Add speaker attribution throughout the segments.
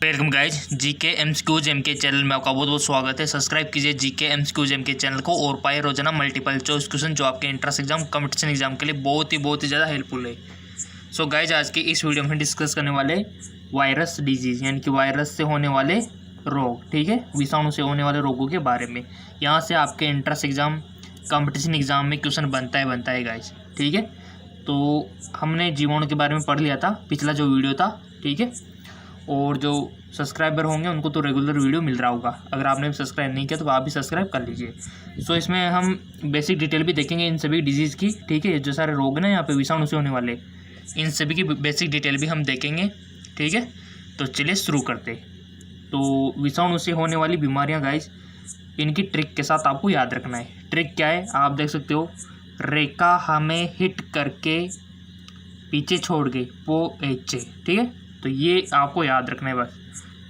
Speaker 1: Welcome guys GK MCQs MK channel में आपका बहुत बहुत स्वागत है। सब्सक्राइब कीजिए जीके एमसीक्यूज एमके चैनल को और पाए रोजाना मल्टीपल चॉइस क्वेश्चन जो आपके इंट्रेंस एग्जाम कंपटीशन एग्जाम के लिए बहुत ही ज़्यादा हेल्पफुल है। सो गाइज आज के इस वीडियो में डिस्कस करने वाले वायरस डिजीज़ यानी कि वायरस से होने वाले रोग, ठीक है, विषाणु से होने वाले रोगों के बारे में। यहाँ से आपके इंट्रेंस एग्जाम कंपटीशन एग्जाम में क्वेश्चन बनता है गाइज, ठीक है। तो हमने जीवाणु के बारे में पढ़ लिया था पिछला जो वीडियो था, ठीक है। और जो सब्सक्राइबर होंगे उनको तो रेगुलर वीडियो मिल रहा होगा। अगर आपने भी सब्सक्राइब नहीं किया तो आप भी सब्सक्राइब कर लीजिए। सो इसमें हम बेसिक डिटेल भी देखेंगे इन सभी डिजीज़ की, ठीक है। जो सारे रोग ना यहाँ पे विषाणु से होने वाले, इन सभी की बेसिक डिटेल भी हम देखेंगे, ठीक है। तो चलिए शुरू करते। तो विषाणु से होने वाली बीमारियाँ गाइज, इनकी ट्रिक के साथ आपको याद रखना है। ट्रिक क्या है आप देख सकते हो, रेखा हमें हिट करके पीछे छोड़ गई OH, ठीक है। तो ये आपको याद रखना है बस,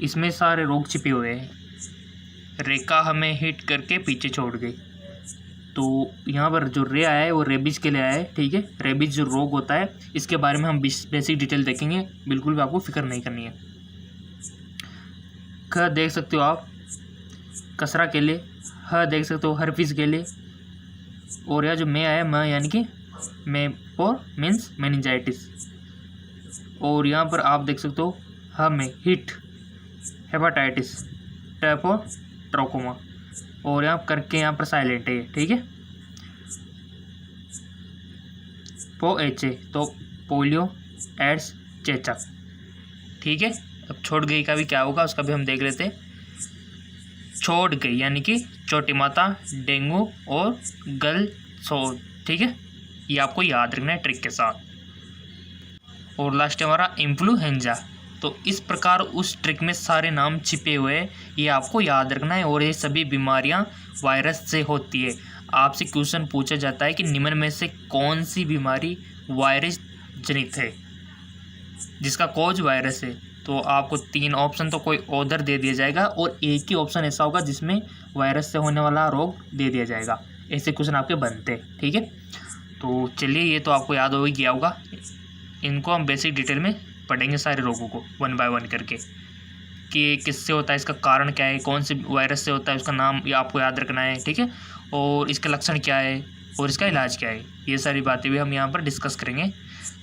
Speaker 1: इसमें सारे रोग छिपे हुए हैं। रेखा हमें हिट करके पीछे छोड़ गई, तो यहाँ पर जो रे आया है वो रेबीज के लिए आया है, ठीक है। रेबीज जो रोग होता है इसके बारे में हम बेसिक डिटेल देखेंगे, बिल्कुल भी आपको फिक्र नहीं करनी है। ख देख सकते हो आप कसरा के लिए, ह देख सकते हो हर्पीज के लिए, और यह जो मे आया म यानी कि मेपोर मीन्स मेनिंजाइटिस। और यहाँ पर आप देख सकते हो हमें हिट हेपाटाइटिस, टैपो ट्रोकोमा, और यहाँ करके यहाँ पर साइलेंट है, ठीक है। POH तो पोलियो, एड्स, चेचक, ठीक है। अब छोड़ गई का भी क्या होगा उसका भी हम देख लेते हैं। छोड़ गई यानी कि छोटी माता, डेंगू और गल सो, ठीक है। ये आपको याद रखना है ट्रिक के साथ। और लास्ट है हमारा इन्फ्लुएंजा। तो इस प्रकार उस ट्रिक में सारे नाम छिपे हुए हैं, ये आपको याद रखना है। और ये सभी बीमारियां वायरस से होती है। आपसे क्वेश्चन पूछा जाता है कि निम्न में से कौन सी बीमारी वायरस जनित है, जिसका कॉज वायरस है। तो आपको 3 ऑप्शन तो कोई ऑर्डर दे दिया जाएगा और एक ही ऑप्शन ऐसा होगा जिसमें वायरस से होने वाला रोग दे दिया जाएगा। ऐसे क्वेश्चन आपके बनते हैं, ठीक है। तो चलिए ये तो आपको याद गया होगा। इनको हम बेसिक डिटेल में पढ़ेंगे सारे रोगों को 1 बाय 1 करके, कि किससे होता है, इसका कारण क्या है, कौन से वायरस से होता है, उसका नाम ये आपको याद रखना है, ठीक है। और इसके लक्षण क्या है और इसका इलाज क्या है, ये सारी बातें भी हम यहाँ पर डिस्कस करेंगे।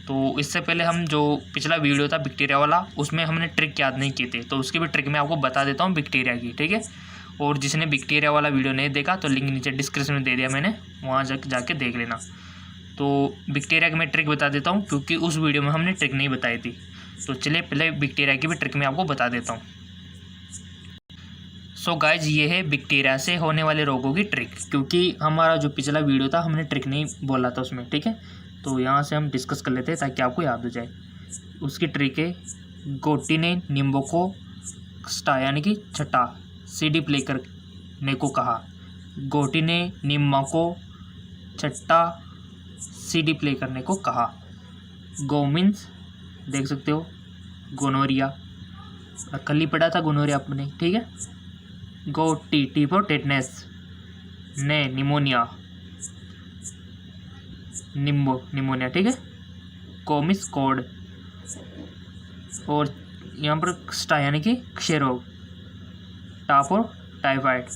Speaker 1: तो इससे पहले हम जो पिछला वीडियो था बैक्टीरिया वाला, उसमें हमने ट्रिक याद नहीं की थी, तो उसकी भी ट्रिक मैं आपको बता देता हूँ बैक्टीरिया की, ठीक है। और जिसने बैक्टीरिया वाला वीडियो नहीं देखा तो लिंक नीचे डिस्क्रिप्शन में दे दिया मैंने, वहाँ जाके देख लेना। तो बैक्टीरिया की मैं ट्रिक बता देता हूँ क्योंकि उस वीडियो में हमने ट्रिक नहीं बताई थी। तो चलिए पहले बैक्टीरिया की भी ट्रिक मैं आपको बता देता हूँ। सो गाइज ये है बैक्टीरिया से होने वाले रोगों की ट्रिक, क्योंकि हमारा जो पिछला वीडियो था हमने ट्रिक नहीं बोला था उसमें, ठीक है। तो यहाँ से हम डिस्कस कर लेते हैं ताकि आपको याद हो जाए। उसकी ट्रिक है, गोटी ने नींबू को स्टा यानी कि छटा CD प्ले करने को कहा। गोटी ने नींबू को छट्टा CD प्ले करने को कहा। गो मीन्स देख सकते हो गोनोरिया, कल ही पढ़ा था गोनोरिया आपने, ठीक है। गो टी फॉर टेटनेस, ने निमोनिया, निमोनिया, ठीक है। कोमिस कोड, और यहाँ पर स्टा यानी कि क्षय रोग, T for typhoid,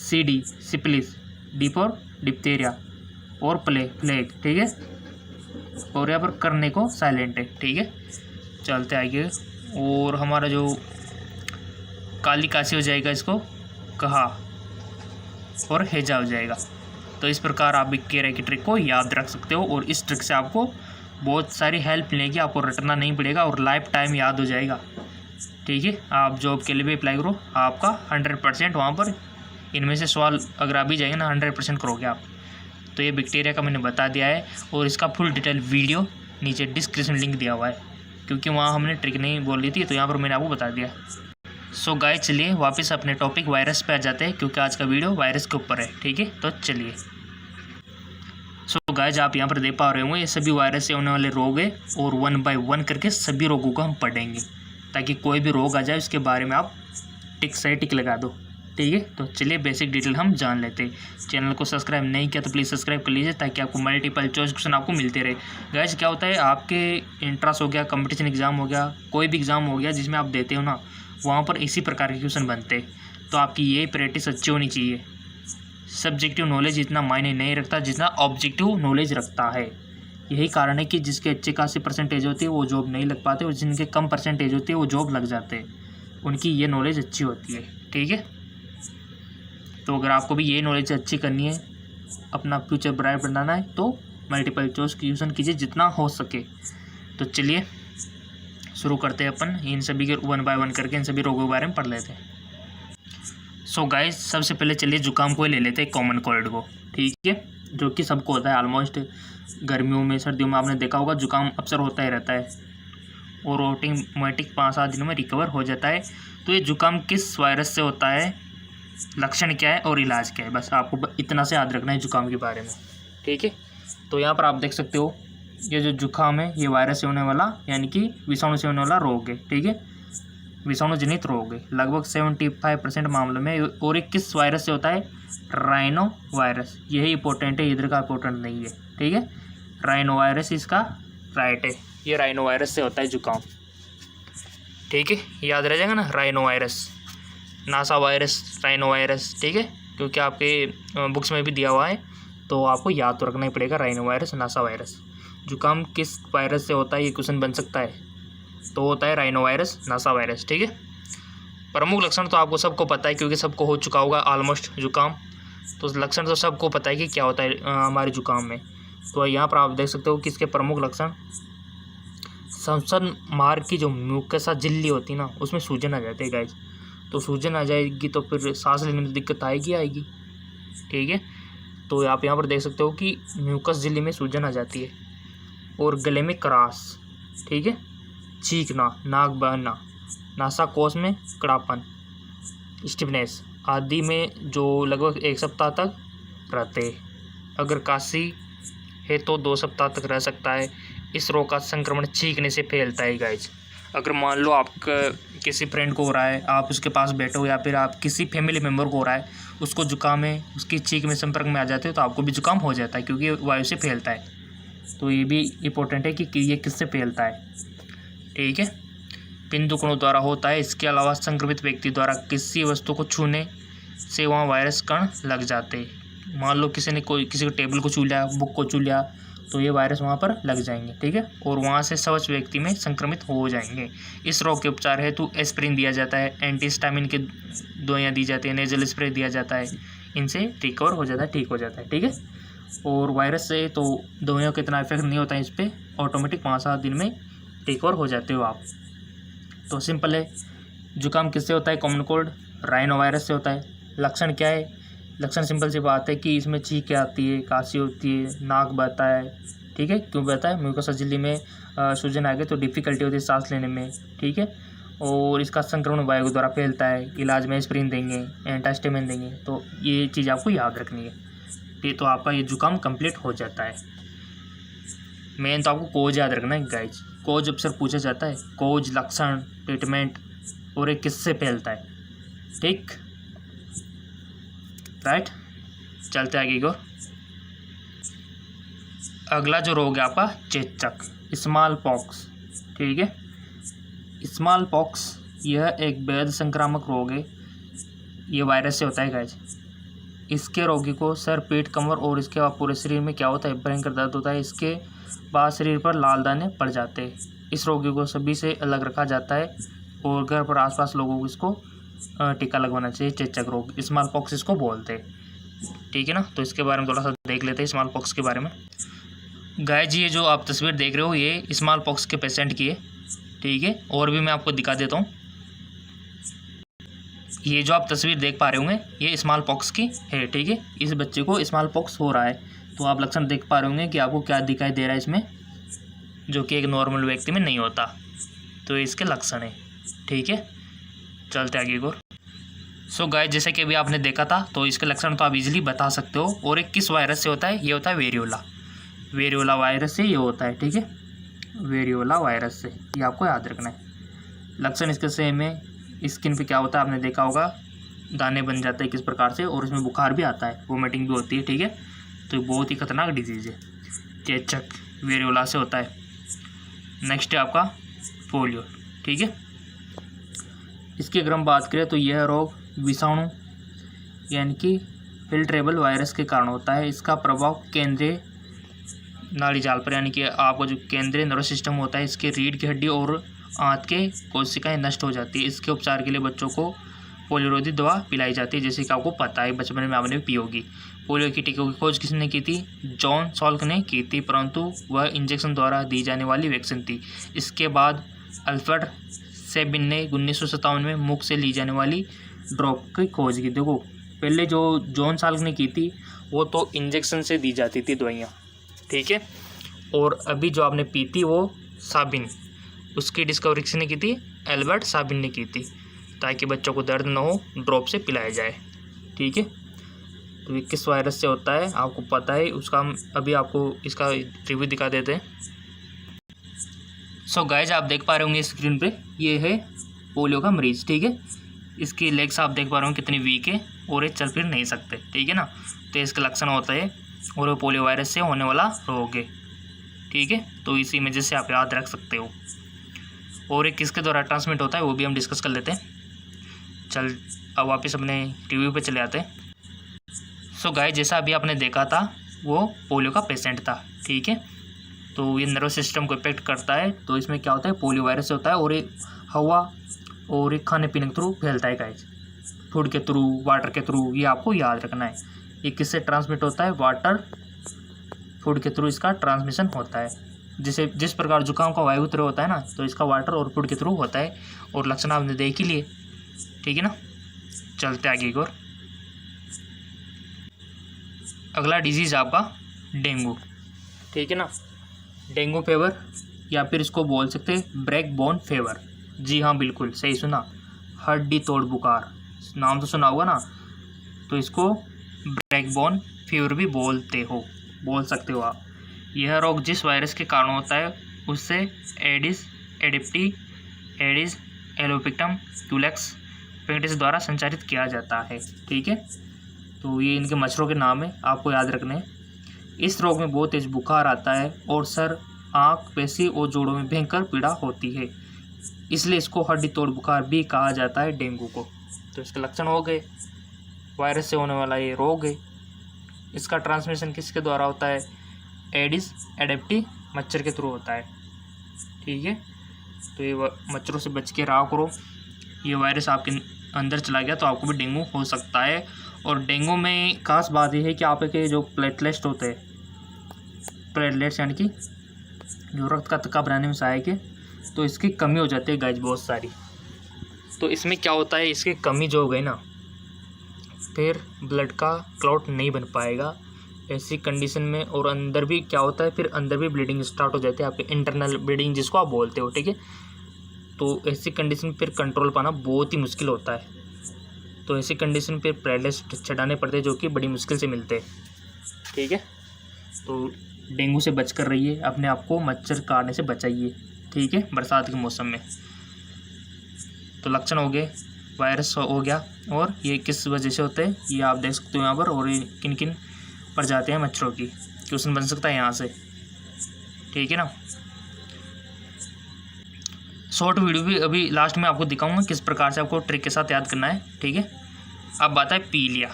Speaker 1: CD syphilis, D for diphtheria, और प्लेग, ठीक है। और यहाँ पर करने को साइलेंट है, ठीक है। चलते आगे। और हमारा जो काली काशी हो जाएगा इसको कहा, और हैजा हो जाएगा। तो इस प्रकार आप बैक्टीरिया की ट्रिक को याद रख सकते हो, और इस ट्रिक से आपको बहुत सारी हेल्प मिलेगी, आपको रटना नहीं पड़ेगा और लाइफ टाइम याद हो जाएगा, ठीक है। आप जॉब के लिए भी अप्लाई करो, आपका 100% वहाँ पर इनमें से सवाल अगर आ भी जाएंगे ना 100% करोगे आप। तो ये बैक्टीरिया का मैंने बता दिया है, और इसका फुल डिटेल वीडियो नीचे डिस्क्रिप्शन लिंक दिया हुआ है, क्योंकि वहाँ हमने ट्रिक नहीं बोल रही थी, तो यहाँ पर मैंने आपको बता दिया। सो गाइस चलिए वापस अपने टॉपिक वायरस पे आ जाते हैं, क्योंकि आज का वीडियो वायरस के ऊपर है, ठीक है। तो चलिए। सो गाइस आप यहाँ पर देख पा रहे होंगे ये सभी वायरस से होने वाले रोग है, और 1 बाय 1 करके सभी रोगों को हम पढ़ेंगे, ताकि कोई भी रोग आ जाए उसके बारे में आप टिक से टिक लगा दो, ठीक है। तो चलिए बेसिक डिटेल हम जान लेते हैं। चैनल को सब्सक्राइब नहीं किया तो प्लीज़ सब्सक्राइब कर लीजिए ताकि आपको मल्टीपल चॉइस क्वेश्चन आपको मिलते रहे। गाइस क्या होता है, आपके इंट्रांस हो गया, कंपटीशन एग्जाम हो गया, कोई भी एग्जाम हो गया जिसमें आप देते हो ना, वहाँ पर इसी प्रकार के क्वेश्चन बनते हैं। तो आपकी ये प्रैक्टिस अच्छी होनी चाहिए। सब्जेक्टिव नॉलेज इतना मायने नहीं रखता जितना ऑब्जेक्टिव नॉलेज रखता है। यही कारण है कि जिसके अच्छे खासी परसेंटेज होती है वो जॉब नहीं लग पाते, और जिनके कम परसेंटेज होती है वो जॉब लग जाते हैं। उनकी ये नॉलेज अच्छी होती है, ठीक है। तो अगर आपको भी ये नॉलेज अच्छी करनी है, अपना फ्यूचर ब्राइट बनाना है, तो मल्टीपल चॉइस क्वेश्चन कीजिए जितना हो सके। तो चलिए शुरू करते हैं अपन इन सभी के 1 बाय 1 करके इन सभी रोगों के बारे में पढ़ लेते हैं। सो गाइस सबसे पहले चलिए जुकाम को ले लेते हैं, कॉमन कोल्ड को, ठीक है, जो कि सबको होता है ऑलमोस्ट। गर्मियों में सर्दियों में आपने देखा होगा जुकाम अक्सर होता ही रहता है और ऑटोमेटिक 5-7 दिनों में रिकवर हो जाता है। तो ये जुकाम किस वायरस से होता है, लक्षण क्या है और इलाज क्या है, बस आपको इतना से याद रखना है जुकाम के बारे में, ठीक है। तो यहाँ पर आप देख सकते हो ये जो जुकाम है ये वायरस से होने वाला यानी कि विषाणु से होने वाला रोग है, ठीक है, विषाणु जनित रोग है लगभग 75% मामलों में। और एक किस वायरस से होता है, राइनो वायरस, यही इंपॉर्टेंट है, इधर का इंपॉर्टेंट नहीं है, ठीक है। राइनो वायरस इसका राइट है, ये राइनो वायरस से होता है जुकाम, ठीक है, याद रह जाएगा ना, rhino virus, NASA virus, rhino virus, ठीक है, क्योंकि आपके बुक्स में भी दिया हुआ है तो आपको याद तो रखना ही पड़ेगा, राइनो वायरस, नासा वायरस। जुकाम किस वायरस से होता है ये क्वेश्चन बन सकता है, तो होता है राइनो वायरस, नासा वायरस, ठीक है। प्रमुख लक्षण तो आपको सबको पता है क्योंकि सबको हो चुका होगा ऑलमोस्ट जुकाम, तो लक्षण तो सबको पता है कि क्या होता है हमारे जुकाम में। तो यहाँ पर आप देख सकते हो कि इसके प्रमुख लक्षण, संसन मार्ग की जो म्यूकसा झिल्ली होती है ना उसमें सूजन आ जाती है गाइस। तो सूजन आ जाएगी तो फिर सांस लेने में दिक्कत आएगी, ठीक है। तो आप यहाँ पर देख सकते हो कि म्यूकस झिल्ली में सूजन आ जाती है और गले में करास, ठीक है, चीखना, नाक बहना, नासाकोश में कड़ापन, स्टिफनेस आदि में जो लगभग 1 सप्ताह तक रहते। अगर काशी है तो 2 सप्ताह तक रह सकता है। इस रोग का संक्रमण छींकने से फैलता है गाइज। अगर मान लो आपका किसी फ्रेंड को हो रहा है, आप उसके पास बैठो या फिर आप किसी फैमिली मेम्बर को हो रहा है, उसको जुकाम है, उसकी चीख में संपर्क में आ जाते हो तो आपको भी जुकाम हो जाता है क्योंकि वायु से फैलता है। तो ये भी इम्पोर्टेंट है कि ये किससे फैलता है, ठीक है, बिंदुकणों द्वारा होता है। इसके अलावा संक्रमित व्यक्ति द्वारा किसी वस्तु को छूने से वहाँ वायरस कण लग जाते हैं। मान लो किसी को टेबल को छू लिया, बुक को छू लिया, तो ये वायरस वहाँ पर लग जाएंगे, ठीक है, और वहाँ से स्वच्छ व्यक्ति में संक्रमित हो जाएंगे। इस रोग के उपचार हेतु एस्प्रिन दिया जाता है, एंटीहिस्टामिन की दवाइयाँ दी जाती है, नेजल स्प्रे दिया जाता है, इनसे रिकवर हो जाता है, ठीक हो जाता है, ठीक है। और वायरस से तो दवाइयों का इतना इफेक्ट नहीं होता है इस पर, ऑटोमेटिक 5-7 दिन में रिकवर हो जाते हो आप। तो सिंपल है, जुकाम किससे होता है, कॉमन कोल्ड राइनो वायरस से होता है। लक्षण क्या है, लक्षण सिंपल सी बात है कि इसमें छींकें आती है, काशी होती है, नाक बहता है, ठीक है, क्यों बहता है, म्यूकोसा झिल्ली में सूजन आ गई तो डिफ़िकल्टी होती है सांस लेने में, ठीक है। और इसका संक्रमण वायु द्वारा फैलता है। इलाज में एस्प्रिन देंगे, एंटास्टामिन देंगे, तो ये चीज़ आपको याद रखनी है, ठीक। तो आपका ये जुकाम कंप्लीट हो जाता है। मेन तो आपको कोज याद रखना है गाइज, कोज अक्सर पूछा जाता है, कोज, लक्षण, ट्रीटमेंट और एक किससे फैलता है, ठीक, राइट। चलते आगे को। अगला जो रोग है आपका चेचक, स्मॉल पॉक्स, ठीक है। स्मॉल पॉक्स यह एक बेहद संक्रामक रोग है, ये वायरस से होता है गाइज। इसके रोगी को सर, पेट, कमर और इसके बाद पूरे शरीर में क्या होता है, भयंकर दर्द होता है। इसके बाद शरीर पर लाल दाने पड़ जाते हैं। इस रोगी को सभी से अलग रखा जाता है और घर पर आसपास लोगों को इसको टीका लगवाना चाहिए। चेचक रोग, स्मॉल पॉक्स इसको बोलते हैं, ठीक है ना। तो इसके बारे में थोड़ा सा देख लेते हैं, स्मॉल पॉक्स के बारे में। गाय जी ये जो आप तस्वीर देख रहे हो ये स्मॉल पॉक्स के पेशेंट की है, ठीक है। और भी मैं आपको दिखा देता हूँ, ये जो आप तस्वीर देख पा रहे होंगे ये स्मॉल पॉक्स की है, ठीक है। इस बच्चे को स्मॉल पॉक्स हो रहा है, तो आप लक्षण देख पा रहे होंगे कि आपको क्या दिखाई दे रहा है इसमें, जो कि एक नॉर्मल व्यक्ति में नहीं होता। तो इसके लक्षण है, ठीक है। चलते आगे को। सो गाइस जैसे कि अभी आपने देखा था, तो इसके लक्षण तो आप इजीली बता सकते हो। और एक किस वायरस से होता है, ये होता है वेरियोला वायरस से ये होता है, ठीक है, वेरियोला वायरस से, ये आपको याद रखना है। लक्षण इसके सेम है। स्किन पे क्या होता है आपने देखा होगा, दाने बन जाते हैं किस प्रकार से, और इसमें बुखार भी आता है, वोमिटिंग भी होती है। ठीक है, तो ये बहुत ही खतरनाक डिजीज़ है। चेचक वेरियोला से होता है। नेक्स्ट है आपका पोलियो। ठीक है, इसकी अगर हम बात करें तो यह रोग विषाणु यानी कि फिल्ट्रेबल वायरस के कारण होता है। इसका प्रभाव केंद्रीय नाड़ी जाल पर यानी कि आपको जो केंद्रीय नर्वस सिस्टम होता है, इसके रीढ़ की हड्डी और आंत के कोशिकाएं नष्ट हो जाती है। इसके उपचार के लिए बच्चों को पोलियोरोधी दवा पिलाई जाती है, जैसे कि आपको पता है, बचपन में आपने भी पी होगी। पोलियो की टीकों की खोज किसने की थी? जॉन सॉल्क ने की थी, परंतु वह इंजेक्शन द्वारा दी जाने वाली वैक्सीन थी। इसके बाद अल्फ्रेड सेबिन ने 1957 में मुख से ली जाने वाली ड्रॉप की खोज की। देखो, पहले जो जॉन सॉल्क ने की थी वो तो इंजेक्शन से दी जाती थी दवाइयाँ। ठीक है, और अभी जो आपने पी थी वो साबिन, उसकी डिस्कवरी किसने की थी? एल्बर्ट साबिन ने की थी, ताकि बच्चों को दर्द न हो, ड्रॉप से पिलाया जाए। ठीक है, तो ये किस वायरस से होता है आपको पता है, उसका हम अभी आपको इसका रिव्यू दिखा देते हैं। सो गाइज, आप देख पा रहे होंगे स्क्रीन पे, ये है पोलियो का मरीज़। ठीक है, इसकी लेग्स आप देख पा रहे हो कितनी वीक है और ये चल फिर नहीं सकते। ठीक है ना, तो इसके लक्षण होता है और वो पोलियो वायरस से होने वाला रोग है। ठीक है, तो इसी इमेज से आप याद रख सकते हो। और ये किसके द्वारा ट्रांसमिट होता है वो भी हम डिस्कस कर लेते हैं। चल अब वापस अपने रिव्यू पे चले आते हैं। सो गाइस, जैसा अभी आपने देखा था वो पोलियो का पेशेंट था। ठीक है, तो ये नर्वस सिस्टम को इफेक्ट करता है। तो इसमें क्या होता है, पोलियो वायरस से होता है और ये हवा और ये खाने पीने के थ्रू फैलता है गाइस, फूड के थ्रू, वाटर के थ्रू, ये आपको याद रखना है। ये किससे ट्रांसमिट होता है? वाटर, फूड के थ्रू इसका ट्रांसमिशन होता है। जिस प्रकार जुकाम का वायु थ्रू होता है ना, तो इसका वाटर और फूड के थ्रू होता है। और लक्षण आपने देख ही लिए। ठीक है ना, चलते आगे एक और। अगला डिजीज़ आपका डेंगू। ठीक है ना, डेंगू फीवर या फिर इसको बोल सकते हैं ब्रेक बोन फीवर। जी हाँ, बिल्कुल सही सुना, हड्डी तोड़ बुखार, नाम तो सुना होगा ना। तो इसको ब्रेक बोन फीवर भी बोल सकते हो आप। यह रोग जिस वायरस के कारण होता है उससे एडिस एडिप्टी, एडिस एलोपिक्टम क्यूलेक्स पेंटिस द्वारा संचारित किया जाता है। ठीक है, तो ये इनके मच्छरों के नाम है, आपको याद रखने हैं। इस रोग में बहुत तेज बुखार आता है और सर, आँख, पेशी और जोड़ों में भयंकर पीड़ा होती है, इसलिए इसको हड्डी तोड़ बुखार भी कहा जाता है डेंगू को। तो इसके लक्षण हो गए, वायरस से होने वाला ये रोग है। इसका ट्रांसमिशन किसके द्वारा होता है? एडिस एडेप्टी मच्छर के थ्रू होता है। ठीक है, तो ये मच्छरों से बच के रहा करो। ये वायरस आपके अंदर चला गया तो आपको भी डेंगू हो सकता है। और डेंगू में खास बात यह है कि आपके जो प्लेटलेट्स होते हैं, प्लेटलेट्स यानी कि जो रक्त का थक्का बनाने में सहायक है, तो इसकी कमी हो जाती है गाइस बहुत सारी। तो इसमें क्या होता है, इसकी कमी जो हो गई ना, फिर ब्लड का क्लॉट नहीं बन पाएगा ऐसी कंडीशन में। और अंदर भी क्या होता है, फिर अंदर भी ब्लीडिंग स्टार्ट हो जाती है, आपके इंटरनल ब्लीडिंग जिसको आप बोलते हो। ठीक है, तो ऐसी कंडीशन में फिर कंट्रोल पाना बहुत ही मुश्किल होता है। तो ऐसी कंडीशन पे प्लेटलेट्स चढ़ाने पड़ते हैं, जो कि बड़ी मुश्किल से मिलते हैं। ठीक है, तो डेंगू से बच कर रहिए, अपने आप को मच्छर काटने से बचाइए। ठीक है, बरसात के मौसम में। तो लक्षण हो गए, वायरस हो गया, और ये किस वजह से होते हैं ये आप देख सकते हो यहाँ पर। और ये किन किन प्रजातियाँ हैं मच्छरों की, क्वेश्चन बन सकता है यहाँ से। ठीक है ना, शॉर्ट वीडियो भी अभी लास्ट में आपको दिखाऊंगा किस प्रकार से आपको ट्रिक के साथ याद करना है। ठीक है, अब बात है पीलिया,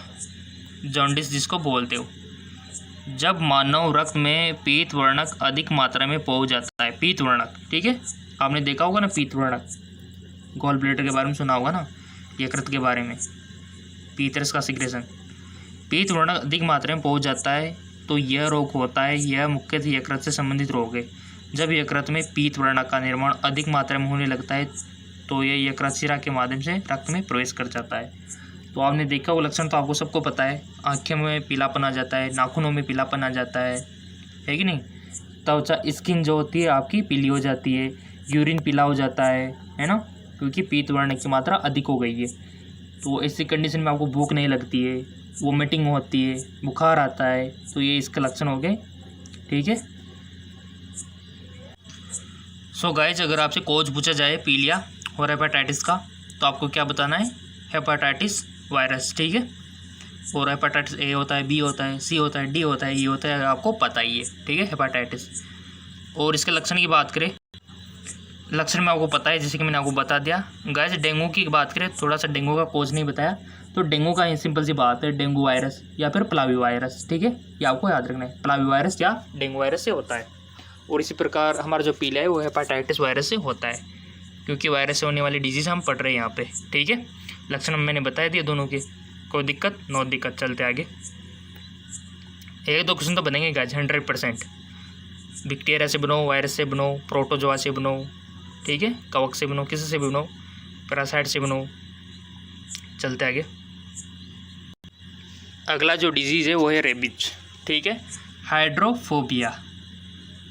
Speaker 1: जॉन्डिस जिसको बोलते हो। जब मानव रक्त में पीत वर्णक अधिक मात्रा में पहुंच जाता है, पीत वर्णक। ठीक है, आपने देखा होगा ना पीत वर्णक, गॉल ब्लैडर के बारे में सुना होगा ना, यकृत के बारे में, पीतरस का सिक्रेशन। पीत वर्णक अधिक मात्रा में पहुंच जाता है तो यह रोग होता है। यह मुख्यतः यकृत से संबंधित रोग है। जब यकृत में पीत वर्णक का निर्माण अधिक मात्रा में होने लगता है तो यह यकृत शिरा के माध्यम से रक्त में प्रवेश कर जाता है। तो आपने देखा वो लक्षण तो आपको सबको पता है, आँखें में पीलापन आ जाता है, नाखूनों में पीलापन आ जाता है कि नहीं। त्वचा स्किन जो होती है आपकी पीली हो जाती है, यूरिन पीला हो जाता है ना, क्योंकि पीत वर्णक की मात्रा अधिक हो गई है। तो ऐसी कंडीशन में आपको भूख नहीं लगती है, वोमिटिंग होती है, बुखार आता है, तो ये इसके लक्षण हो गए। ठीक है, सो गाइज, अगर आपसे कोज पूछा जाए पीलिया और हेपेटाइटिस का, तो आपको क्या बताना है? हेपेटाइटिस वायरस, ठीक है। और हेपाटाइटिस ए होता है, बी होता है, सी होता है, डी होता है, ई होता है, आपको पता ही है, ठीक है, हेपाटाइटिस। और इसके लक्षण की बात करें, लक्षण में आपको पता है, जैसे कि मैंने आपको बता दिया। गाइस डेंगू की बात करें, थोड़ा सा डेंगू का कोज नहीं बताया, तो डेंगू का सिंपल सी बात है, डेंगू वायरस या फिर प्लावी वायरस, ठीक है, ये आपको याद रखना है, प्लावी वायरस या डेंगू वायरस से होता है। और इसी प्रकार हमारा जो पीला है वो हेपाटाइटिस वायरस से होता है, क्योंकि वायरस से होने वाली डिजीज़ हम पढ़ रहे हैं यहाँ पे, ठीक है। लक्षण मैंने बताया दिए दोनों के, कोई दिक्कत नो दिक्कत। चलते आगे, एक दो क्वेश्चन तो बनेंगे गाइस 100%। बैक्टीरिया से बनो, वायरस से बनो, प्रोटोजोआ से बनो, ठीक है, कवक से बनो, किसी से भी बनो, पैरासाइट से बनो। चलते आगे, अगला जो डिजीज़ है वो है रेबीज, ठीक है, हाइड्रोफोबिया।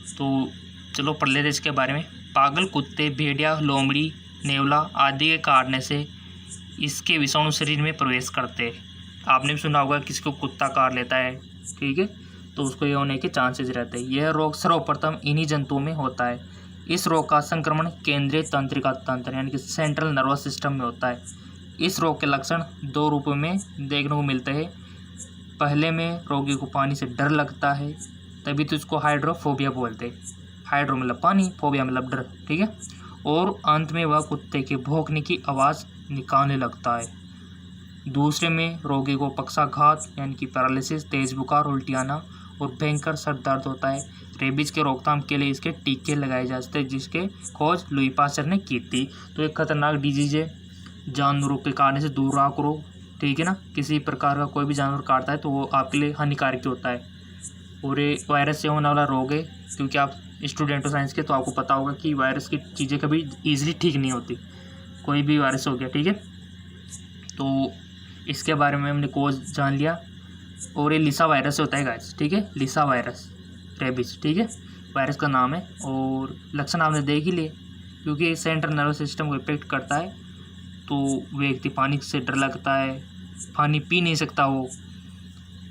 Speaker 1: तो चलो पढ़ लेते इसके बारे में। पागल कुत्ते, भेड़िया, लोमड़ी, नेवला आदि के काटने से इसके विषाणु शरीर में प्रवेश करते हैं। आपने भी सुना होगा किसी को कुत्ता काट लेता है, ठीक है, तो उसको ये होने के चांसेस रहते हैं। यह रोग सर्वप्रथम इन्हीं जंतुओं में होता है। इस रोग का संक्रमण केंद्रीय तंत्रिका तंत्र यानी कि सेंट्रल नर्वस सिस्टम में होता है। इस रोग के लक्षण दो रूपों में देखने को मिलते हैं। पहले में रोगी को पानी से डर लगता है, तभी तो इसको हाइड्रोफोबिया बोलते हैं। हाइड्रो मतलब पानी, फोबिया मतलब डर, ठीक है। और अंत में वह कुत्ते के भौंकने की आवाज़ निकालने लगता है। दूसरे में रोगी को पक्षाघात यानी कि पैरालिसिस, तेज बुखार, उल्टी आना और भयंकर सर दर्द होता है। रेबीज के रोकथाम के लिए इसके टीके लगाए जाते हैं, जिसके खोज लुई पास्चर ने की थी। तो एक खतरनाक डिजीज है, जानवरों के काटने से दूर रहा करो, ठीक है ना। किसी प्रकार का कोई भी जानवर काटता है तो वो आपके लिए हानिकारक होता है। और ये वायरस से होने वाला रोग है, क्योंकि आप स्टूडेंट हो साइंस के, तो आपको पता होगा कि वायरस की चीज़ें कभी ईजिली ठीक नहीं होती। कोई भी वायरस हो गया, ठीक है, तो इसके बारे में हमने कोज जान लिया। और ये लिसा वायरस होता है गाइस, ठीक है, लिसा वायरस, रेबीज, ठीक है, वायरस का नाम है। और लक्षण आपने देख ही लिए, क्योंकि सेंट्रल नर्वस सिस्टम को इफेक्ट करता है। तो व्यक्ति पानी से डर लगता है, पानी पी नहीं सकता वो,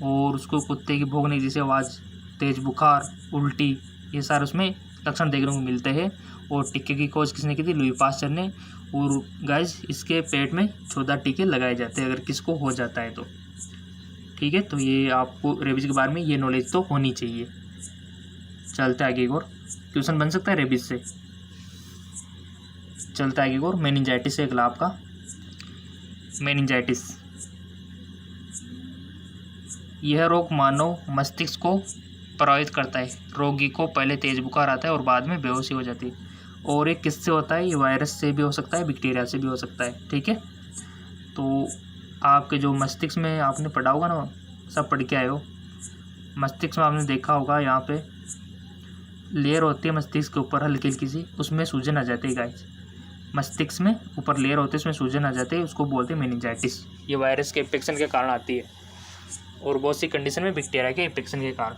Speaker 1: और उसको कुत्ते की भौंकने जैसी आवाज़, तेज बुखार, उल्टी, ये सारे उसमें लक्षण देखने को मिलते हैं। और टीके की खोज किसने की थी? लुई पास्चर ने। और गाइस इसके पेट में 14 टीके लगाए जाते हैं अगर किसको हो जाता है तो, ठीक है। तो ये आपको रेबीज के बारे में ये नॉलेज तो होनी चाहिए। चलते आगे, एक और क्वेश्चन बन सकता है रेबीज से। चलते आगे, एक और मेनिंजाइटिस है अगला आपका, मेनिंजाइटिस। यह रोग मानव मस्तिष्क को प्रभावित करता है। रोगी को पहले तेज बुखार आता है और बाद में बेहोशी हो जाती है। और ये किससे होता है? ये वायरस से भी हो सकता है, बैक्टीरिया से भी हो सकता है, ठीक है। तो आपके जो मस्तिष्क में आपने पढ़ा होगा ना, सब पढ़ के आए हो, मस्तिष्क में आपने देखा होगा यहाँ पे लेयर होती है मस्तिष्क के ऊपर हल्की हल्की सी, उसमें सूजन आ जाती है गाइस। मस्तिष्क में ऊपर लेयर होती है, उसमें सूजन आ जाती है, उसको बोलते हैं मेनिंजाइटिस। ये वायरस के इन्फेक्शन के कारण आती है, और बहुत सी कंडीशन में बैक्टीरिया के इन्फेक्शन के कारण,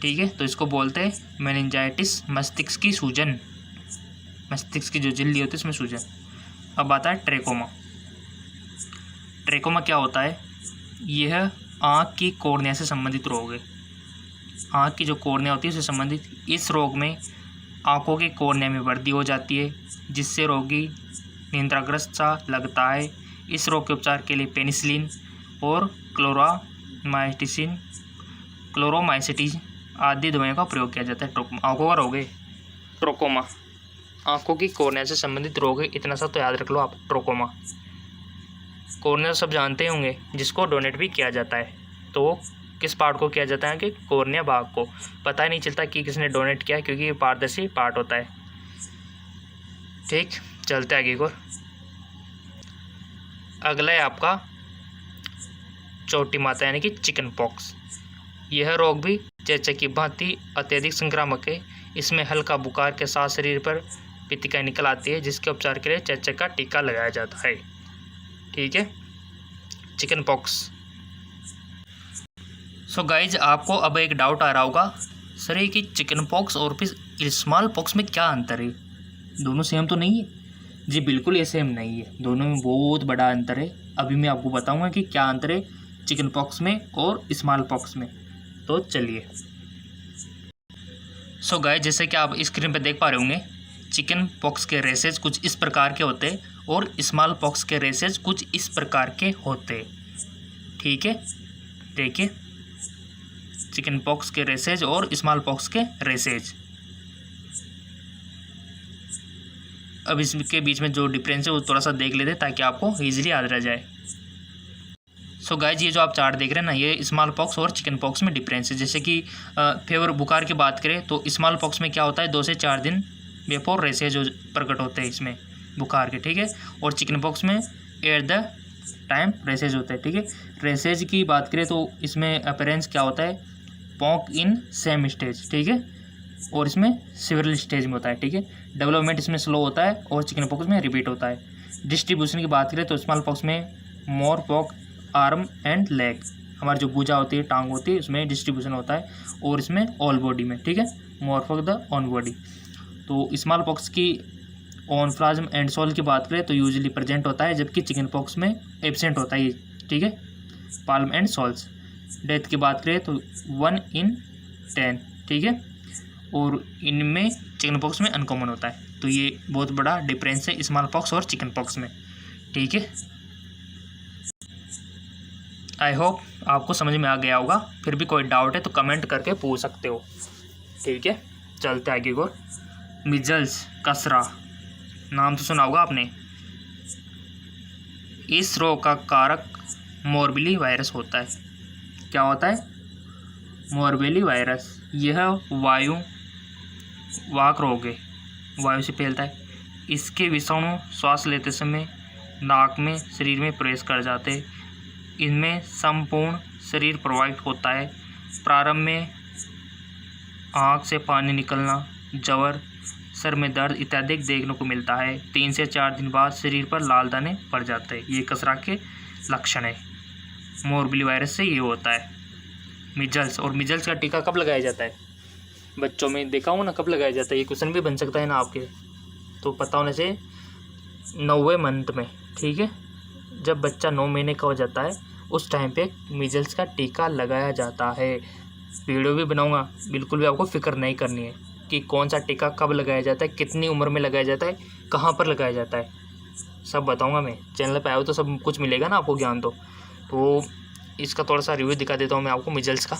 Speaker 1: ठीक है। तो इसको बोलते हैं मेनिंजाइटिस, मस्तिष्क की सूजन, मस्तिष्क की जो झिल्ली होती है उसमें सूजन। अब आता है ट्रेकोमा। ट्रेकोमा क्या होता है? यह आँख की कॉर्निया से संबंधित रोग है। आँख की जो कॉर्निया होती है उससे संबंधित इस रोग में आँखों के कॉर्निया में वृद्धि हो जाती है, जिससे रोगी निद्राग्रस्त सा लगता है। इस रोग के उपचार के लिए पेनिसिलिन और क्लोरोमाइसिटिन आदि दवाइयों का प्रयोग किया जाता है। आँखों का रोग है ट्रोकोमा, आँखों की कॉर्निया से संबंधित रोग है, इतना सा तो याद रख लो आप, ट्रोकोमा। कॉर्निया सब जानते होंगे, जिसको डोनेट भी किया जाता है। तो किस पार्ट को किया जाता है कि कॉर्निया भाग को, पता ही नहीं चलता कि किसने डोनेट किया, क्योंकि ये पारदर्शी पार्ट होता है, ठीक। चलते आगे को, अगला है आपका चोटी माता यानी कि चिकन पॉक्स। यह रोग भी चेचक की भांति अत्यधिक संक्रामक है। इसमें हल्का बुखार के साथ शरीर पर पित्तिकाएं निकल आती है, जिसके उपचार के लिए चेचक का टीका लगाया जाता है, ठीक है, चिकन पॉक्स। सो गाइज आपको अब एक डाउट आ रहा होगा, सर ये कि चिकन पॉक्स और फिर स्मॉल पॉक्स में क्या अंतर है? दोनों सेम तो नहीं है? जी बिल्कुल ये सेम नहीं है, दोनों में बहुत बड़ा अंतर है। अभी मैं आपको बताऊंगा कि क्या अंतर है चिकन पॉक्स में और स्मॉल पॉक्स में। तो चलिए, सो गाइस जैसे कि आप स्क्रीन पर देख पा रहे होंगे, चिकन पॉक्स के रेसेस कुछ इस प्रकार के होते हैं और स्मॉल पॉक्स के रेसेज कुछ इस प्रकार के होते। ठीक है, देखिए चिकन पॉक्स के रेसेज और स्मॉल पॉक्स के रेसेज। अब इसके बीच में जो डिफरेंस है वो थोड़ा सा देख लेते हैं ताकि आपको ईजिली याद रह जाए। सो गाइज, ये जो आप चार्ट देख रहे हैं ना, ये स्मॉल पॉक्स और चिकन पॉक्स में डिफरेंस है। जैसे कि फीवर बुखार की बात करें तो स्मॉल पॉक्स में क्या होता है, 2 से 4 दिन बिफोर रेसेज जो प्रकट होते हैं इसमें बुखार के। ठीक है, और चिकन पॉक्स में एट द टाइम रेसेज होता है। ठीक है, रेसेज की बात करें तो इसमें अपीयरेंस क्या होता है, पॉक इन सेम स्टेज। ठीक है, और इसमें सिविरल स्टेज में होता है। ठीक है, डेवलपमेंट इसमें स्लो होता है और चिकन पॉक्स में रिपीट होता है। डिस्ट्रीब्यूशन की बात करें तो स्मॉल पॉक्स में मोर पॉक आर्म एंड लेग, हमारी जो भुजा होती है, टांग होती है, उसमें डिस्ट्रीब्यूशन होता है, और इसमें ऑल बॉडी में। ठीक है, मोर पॉक द ऑन बॉडी। तो स्मॉल पॉक्स की ऑन प्लाज्म एंड सोल की बात करें तो यूजुअली प्रेजेंट होता है, जबकि चिकन पॉक्स में एब्सेंट होता है। ठीक है, पाल्म एंड सोल्स। डेथ की बात करें तो 1 in 10। ठीक है, और इनमें चिकन पॉक्स में अनकॉमन होता है। तो ये बहुत बड़ा डिफरेंस है स्मॉल पॉक्स और चिकन पॉक्स में। ठीक है, आई होप आपको समझ में आ गया होगा। फिर भी कोई डाउट है तो कमेंट करके पूछ सकते हो। ठीक है, चलते आगे को। मिजल्स कसरा, नाम तो सुना होगा आपने। इस रोग का कारक मोरबेली वायरस होता है। क्या होता है, मोरबेली वायरस। यह वाहक रोग है, वायु से फैलता है। इसके विषाणु श्वास लेते समय नाक में, शरीर में प्रवेश कर जाते हैं। इनमें संपूर्ण शरीर प्रभावित होता है। प्रारंभ में आँख से पानी निकलना, ज्वर, सर में दर्द इत्यादि देखने को मिलता है। 3 से 4 दिन बाद शरीर पर लाल दाने पड़ जाते हैं। ये कसरा के लक्षण है। मोरबेली वायरस से ये होता है। मिजल्स, और मिजल्स का टीका कब लगाया जाता है, बच्चों में देखा हूँ ना, कब लगाया जाता है। ये क्वेश्चन भी बन सकता है ना आपके, तो पता होने से 9वें मंथ में। ठीक है, जब बच्चा 9 महीने का हो जाता है उस टाइम पे मिजल्स का टीका लगाया जाता है। वीडियो भी बनाऊंगा, बिल्कुल भी आपको फिक्र नहीं करनी है कि कौन सा टीका कब लगाया जाता है, कितनी उम्र में लगाया जाता है, कहाँ पर लगाया जाता है, सब बताऊंगा मैं। चैनल पे आए हो तो सब कुछ मिलेगा ना आपको ज्ञान। तो इसका थोड़ा सा रिव्यू दिखा देता हूँ मैं आपको मिजल्स का।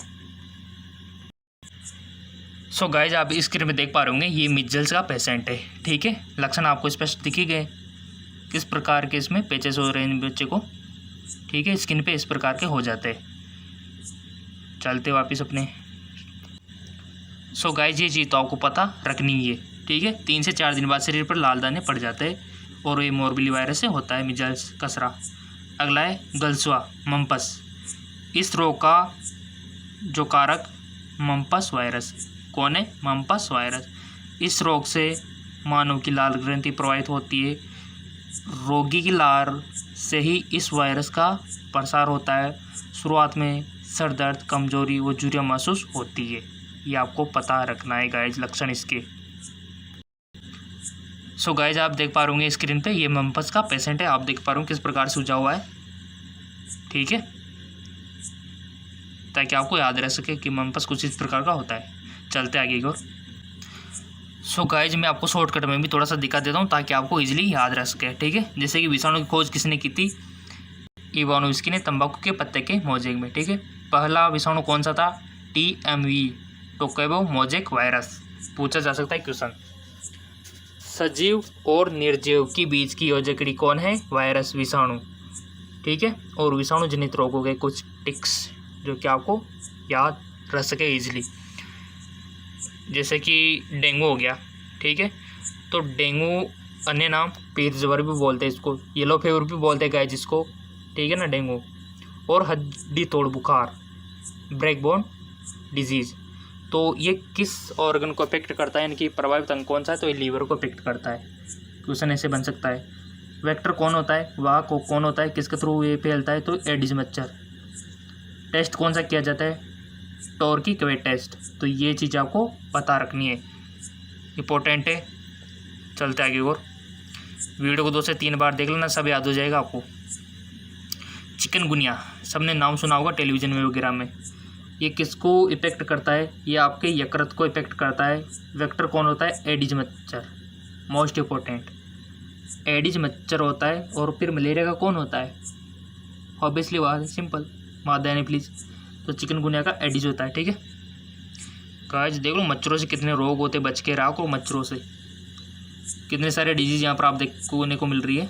Speaker 1: सो गाइज, आप स्क्रीन में देख पा रहे होंगे, ये मिजल्स का पेशेंट है। ठीक है, लक्षण आपको स्पष्ट दिख ही गए किस प्रकार के इसमें पैचेस हो रहे हैं बच्चे को। ठीक है, स्किन पे इस प्रकार के हो जाते हैं। चलते वापस अपने। सो गाइज, ये चीज़ तो आपको पता रखनी ही है। ठीक है, 3 से 4 दिन बाद शरीर पर लाल दाने पड़ जाते हैं और ये मोरबेली वायरस से होता है मिजल्स कसरा। अगला है गलसुआ मम्पस। इस रोग का जो कारक मम्पस वायरस। कौन है, मम्पस वायरस। इस रोग से मानव की लाल ग्रंथि प्रभावित होती है। रोगी की लार से ही इस वायरस का प्रसार होता है। शुरुआत में सर दर्द, कमजोरी व झुर्रियाँ महसूस होती है। ये आपको पता रखना है गाइज, लक्षण इसके। सो गाइज, आप देख पा रहे होंगे स्क्रीन पे, ये मम्पस का पेशेंट है। आप देख पा रहे हो किस प्रकार से सूझा हुआ है। ठीक है, ताकि आपको याद रह सके कि मम्पस कुछ इस प्रकार का होता है। चलते आगे की ओर। सो गाइज, मैं आपको शॉर्टकट में भी थोड़ा सा दिखा देता हूँ ताकि आपको इजीली याद रह सके। ठीक है, जैसे कि विषाणु की खोज किसने की थी, इवानोव्स्की ने तंबाकू के पत्ते के मोजेक में। ठीक है, पहला विषाणु कौन सा था, TMV, टोकेबो मोजेक वायरस। पूछा जा सकता है क्वेश्चन। सजीव और निर्जीव की बीच की योजकड़ी कौन है, वायरस, विषाणु। ठीक है, और विषाणु जनित रोगों के कुछ टिक्स जो कि आपको याद रह सके इजीली, जैसे कि डेंगू हो गया। ठीक है, तो डेंगू अन्य नाम पीत ज्वर भी बोलते हैं इसको, येलो फीवर भी बोलते हैं गाइस जिसको। ठीक है ना, डेंगू। और हड्डी तोड़ बुखार, ब्रेकबोन डिजीज़। तो ये किस ऑर्गन को इफेक्ट करता है, यानी कि प्रभावित अंग कौन सा है, तो ये लीवर को इफेक्ट करता है। क्वेश्चन ऐसे बन सकता है। वेक्टर कौन होता है, वाह को कौन होता है, किसके थ्रू ये फैलता है, तो एडिस मच्छर। टेस्ट कौन सा किया जाता है, टॉर्की क्वेट टेस्ट। तो ये चीज़ आपको पता रखनी है, इम्पोर्टेंट है। चलते आगे और वीडियो को 2 से 3 बार देख लेना, सब याद हो जाएगा आपको। चिकनगुनिया, सबने नाम सुना होगा टेलीविज़न में वगैरह में। ये किसको इफेक्ट करता है, ये आपके यकृत को इफेक्ट करता है। वेक्टर कौन होता है, एडिस मच्छर, मोस्ट इम्पोर्टेंट। एडिज मच्छर होता है और फिर मलेरिया का कौन होता है? ऑब्वियसली बात है, सिंपल, मादा यानी प्लीज़। तो चिकनगुनिया का एडिज होता है, ठीक है गाइस। देख लो मच्छरों से कितने रोग होते, बच के रहो मच्छरों से। कितने सारे डिजीज़ यहाँ पर आप देखने को मिल रही है